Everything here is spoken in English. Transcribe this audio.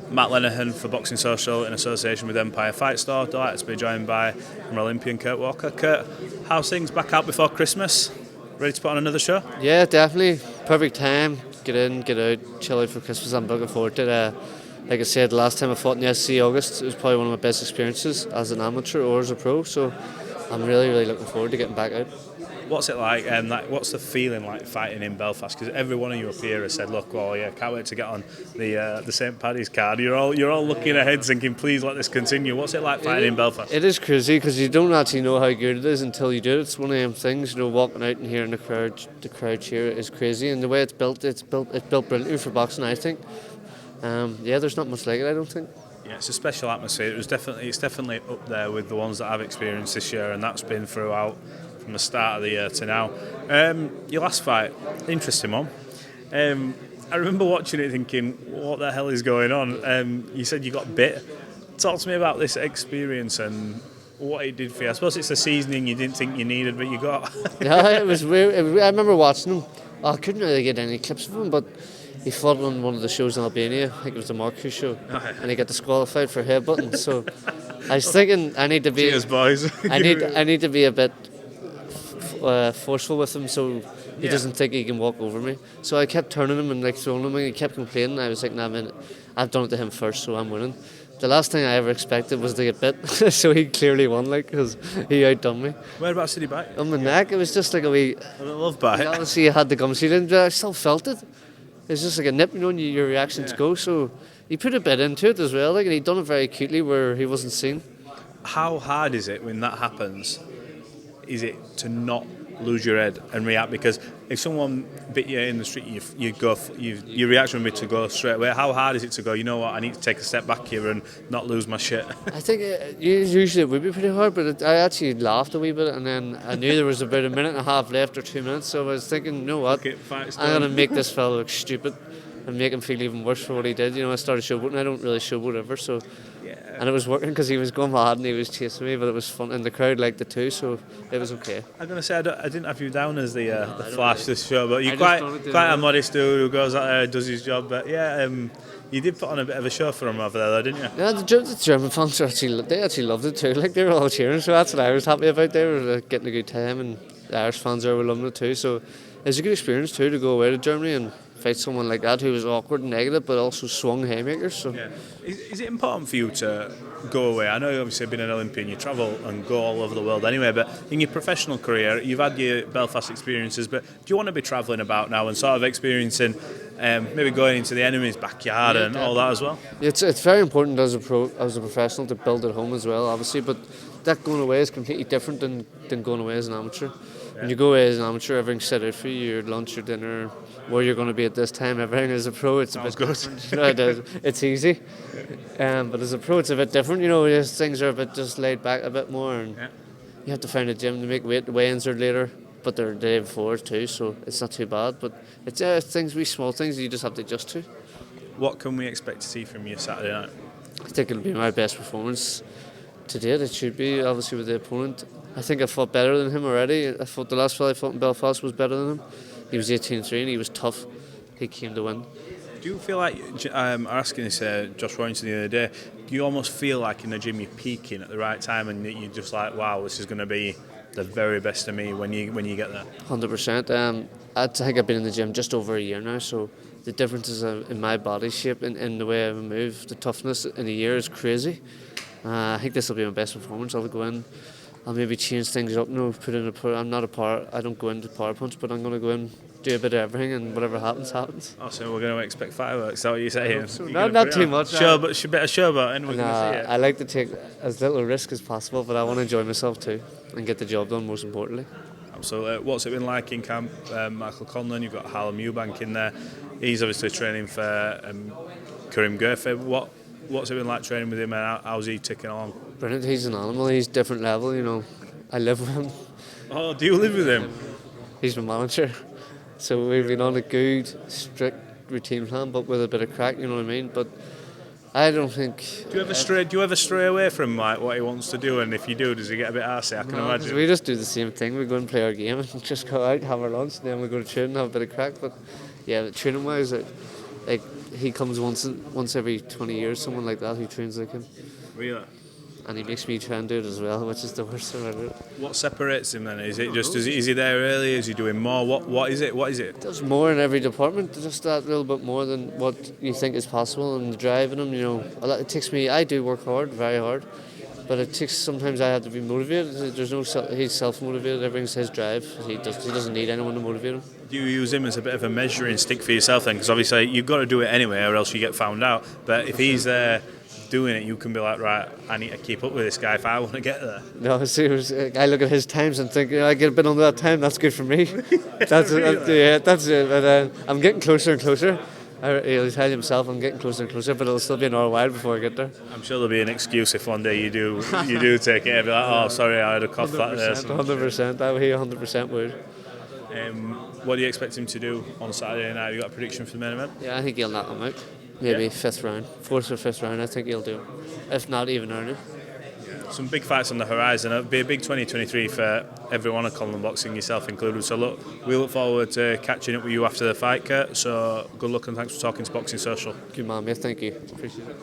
Matt Lenihan for Boxing Social in association with Empire Fight Store. Delighted to be joined by former Olympian Kurt Walker. Kurt, how's things back out before Christmas? Ready to put on another show? Yeah, definitely. Perfect time. Get in, get out, chill out for Christmas. I'm looking forward to it. Like I said, the last time I fought in the SC August, it was probably one of my best experiences as an amateur or as a pro. So I'm really, really looking forward to getting back out. What's it like? What's the feeling like fighting in Belfast? Because every one of you up here has said, "Look, well, yeah, can't wait to get on the St Paddy's card." You're all looking ahead, thinking, "Please let this continue." What's it like fighting in Belfast? It is crazy because you don't actually know how good it is until you do it. It's one of them things, walking out and hearing the crowd cheer is crazy, and the way it's built brilliantly for boxing, I think. There's not much like it, I don't think. Yeah, it's a special atmosphere. It's definitely up there with the ones that I've experienced this year, and that's been throughout from the start of the year to now. Your last fight, interesting one. I remember watching it thinking, what the hell is going on? You said you got bit. Talk to me about this experience and what it did for you. I suppose it's the seasoning you didn't think you needed, but you got. Yeah, it was weird. I remember watching him. I couldn't really get any clips of him, but he fought on one of the shows in Albania. I think it was the Marcus show, and he got disqualified for headbutting. So I was thinking, I need to be. Cheers, boys. I need to be a bit forceful with him so he doesn't think he can walk over me. So I kept turning him and throwing him, and he kept complaining. I was like, nah, man, I've done it to him first, so I'm winning. The last thing I ever expected was to get bit, so he clearly won, because he outdone me. Whereabouts did he bite? On the neck. It was just like a wee. A love bite. Obviously, you had the gums feeling, but I still felt it. It's just like a nip, and your reactions go. So he put a bit into it as well, and he done it very cutely where he wasn't seen. How hard is it when that happens? Is it to not lose your head and react? Because if someone bit you in the street, your reaction would be to go straight away. How hard is it to go, you know what, I need to take a step back here and not lose my shit? I think usually it would be pretty hard, but I actually laughed a wee bit, and then I knew there was about a minute and a half left or 2 minutes, so I was thinking, you know what, I'm going to make this fella look stupid and make him feel even worse for what he did. I started showboating. I don't really showboat ever, so. Yeah. And it was working because he was going mad and he was chasing me, but it was fun, and the crowd liked it too, so it was okay. I'm going to say I didn't have you down as the Flash this show, but you're quite a modest dude who goes out there and does his job. But yeah, you did put on a bit of a show for him over there, though, didn't you? Yeah, the German fans they loved it too. They were all cheering, so that's what I was happy about. They were getting a good time, and the Irish fans were loving it too. So it's a good experience too to go away to Germany and fight someone like that who was awkward and negative but also swung haymakers. So. Yeah. Is it important for you to go away? I know you obviously been an Olympian, you travel and go all over the world anyway, but in your professional career you've had your Belfast experiences, but do you want to be travelling about now and sort of experiencing maybe going into the enemy's backyard and all that as well? It's very important as a professional to build at home as well, obviously, but that going away is completely different than going away as an amateur. When you go away as an amateur, everything's set out for you, your lunch, your dinner, where you're going to be at this time. Everything as a pro, it's a bit different. It's easy. But as a pro, it's a bit different. Things are a bit just laid back a bit more, and you have to find a gym to make weigh-ins are later, but they're the day before too, so it's not too bad. But it's small things that you just have to adjust to. What can we expect to see from you Saturday night? I think it'll be my best performance to date. It should be, obviously, with the opponent. I think I fought better than him already. I thought the last fight I fought in Belfast was better than him. He was 18-3 and he was tough. He came to win. Do you feel like, asking this Josh Warrington the other day, do you almost feel like in the gym you're peaking at the right time and you're just like, wow, this is going to be the very best of me when you get there? 100%. I think I've been in the gym just over a year now, so the differences in my body shape and in the way I move, the toughness in a year is crazy. I think this will be my best performance. I'll go in, I'll maybe change things up. I don't go into power punch, but I'm going to go in, do a bit of everything, and whatever happens, happens. Oh, so we're going to expect fireworks, is that what you're saying? So. Not too much. Bit of showboat, and we're going to see it. I like to take as little risk as possible, but I want to enjoy myself too, and get the job done, most importantly. Absolutely. What's it been like in camp? Michael Conlan, you've got Harlem Eubank in there. He's obviously training for Karim Guerfi. What's it been like training with him, and how's he ticking along? Brilliant. He's an animal. He's different level. I live with him. Oh, do you live with him? He's my manager. So we've been on a good, strict routine plan, but with a bit of crack. You know what I mean? But I don't think. Do you ever stray away from what he wants to do? And if you do, does he get a bit arsey? I can imagine. We just do the same thing. We go and play our game and just go out, have our lunch, and then we go to training and have a bit of crack. But yeah, training wise, he comes once every 20 years, someone like that who trains like him, Really? and he makes me try and do it as well, which is the worst about it. What separates him then? Is it just is he there early? Is he doing more? What is it? What is it? Does more in every department, just that little bit more than what you think is possible, and driving him, it takes me. I do work hard, very hard, but it takes. Sometimes I have to be motivated. There's no. He's self-motivated. Everything's his drive. He doesn't need anyone to motivate him. Do you use him as a bit of a measuring stick for yourself then? Because obviously you've got to do it anyway, or else you get found out. But if he's there doing it, you can be like, right, I need to keep up with this guy if I want to get there. No, I look at his times and think, I get a bit under that time. That's good for me. That's it. But I'm getting closer and closer. He'll tell himself I'm getting closer and closer, but it'll still be another while before I get there. I'm sure there'll be an excuse if one day you do take it. I'll be like, oh, sorry, I had a cough that day. 100%. That way, 100% would. What do you expect him to do on Saturday night? Have you got a prediction for the main event? Yeah, I think he'll knock him out. Maybe 5th round, 4th or 5th round. I think he'll do. If not, even earlier. Some big fights on the horizon. It'll be a big 2023 for everyone at Conlan Boxing, yourself included. So look, we look forward to catching up with you after the fight, Kurt. So good luck and thanks for talking to Boxing Social. Good man, mate. Thank you. Appreciate it.